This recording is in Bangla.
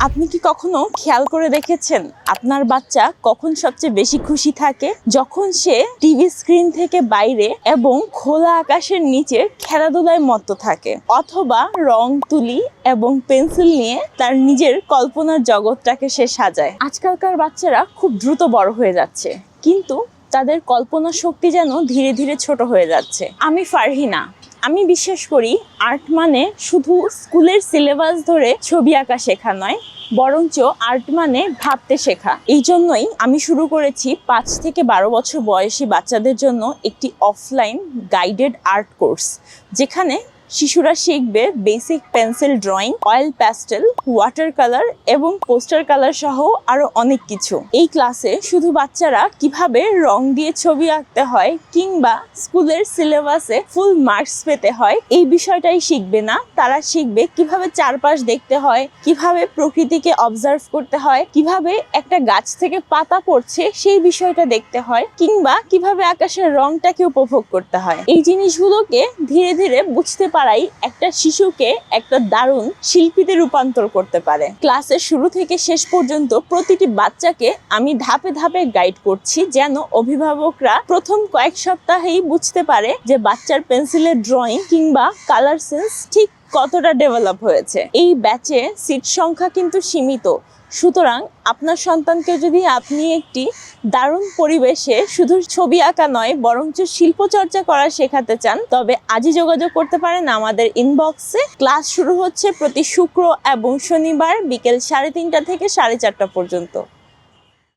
আপনি কি কখনো খেয়াল করে দেখেছেন আপনার বাচ্চা কখন সবচেয়ে বেশি খুশি থাকে? যখন সে টিভি স্ক্রিন থেকে বাইরে এবং খোলা আকাশের নিচে খেলাধুলায় মত্ত থাকে, অথবা রং তুলি এবং পেন্সিল নিয়ে তার নিজের কল্পনার জগৎটাকে সে সাজায়। আজকালকার বাচ্চারা খুব দ্রুত বড় হয়ে যাচ্ছে, কিন্তু তাদের কল্পনা শক্তি যেন ধীরে ধীরে ছোট হয়ে যাচ্ছে। আমি ফারহিনা। আমি বিশ্বাস করি আর্ট মানে শুধু স্কুলের সিলেবাস ধরে ছবি আঁকা শেখা নয়, বরঞ্চ আর্ট মানে ভাবতে শেখা। এই জন্যই আমি শুরু করেছি 5 থেকে 12 বছর বয়সী বাচ্চাদের জন্য একটি অফলাইন গাইডেড আর্ট কোর্স, যেখানে শিশুরা শিখবে basic pencil drawing, oil pastel, water colour এবং পোস্টার কালার সহ আরো অনেক কিছু। এই ক্লাসে শুধু বাচ্চারা কিভাবে রং দিয়ে ছবি আঁকতে হয় কিংবা স্কুলের সিলেবাসে ফুল মার্কস পেতে হয় এই বিষয়টাই শিখবে না, তারা শিখবে কিভাবে চারপাশ দেখতে হয়, কিভাবে প্রকৃতিকে অবজার্ভ করতে হয়, কিভাবে একটা গাছ থেকে পাতা পড়ছে সেই বিষয়টা দেখতে হয়, কিংবা কিভাবে আকাশের রংটাকে উপভোগ করতে হয়। এই জিনিসগুলোকে ধীরে ধীরে বুঝতে পারাই একটা শিশুকে একটা দারুণ শিল্পীতে রূপান্তর করতে পারে। ক্লাসের শুরু থেকে শেষ পর্যন্ত প্রতিটি বাচ্চাকে আমি ধাপে ধাপে গাইড করছি, যেন অভিভাবকরা প্রথম কয়েক সপ্তাহেই বুঝতে পারে যে বাচ্চার পেন্সিলের ড্রয়িং কিংবা কালার সেন্স ঠিক কতটা ডেভেলপ হয়েছে। এই ব্যাচে সিট সংখ্যা কিন্তু সীমিত, সুতরাং আপনার সন্তানকে যদি আপনি একটি দারুণ পরিবেশে শুধু ছবি আঁকা নয় বরঞ্চ শিল্পচর্চা করা শেখাতে চান, তবে আজই যোগাযোগ করতে পারেন আমাদের ইনবক্সে। ক্লাস শুরু হচ্ছে প্রতি শুক্র এবং শনিবার বিকেল 3:30 থেকে 4:30 পর্যন্ত।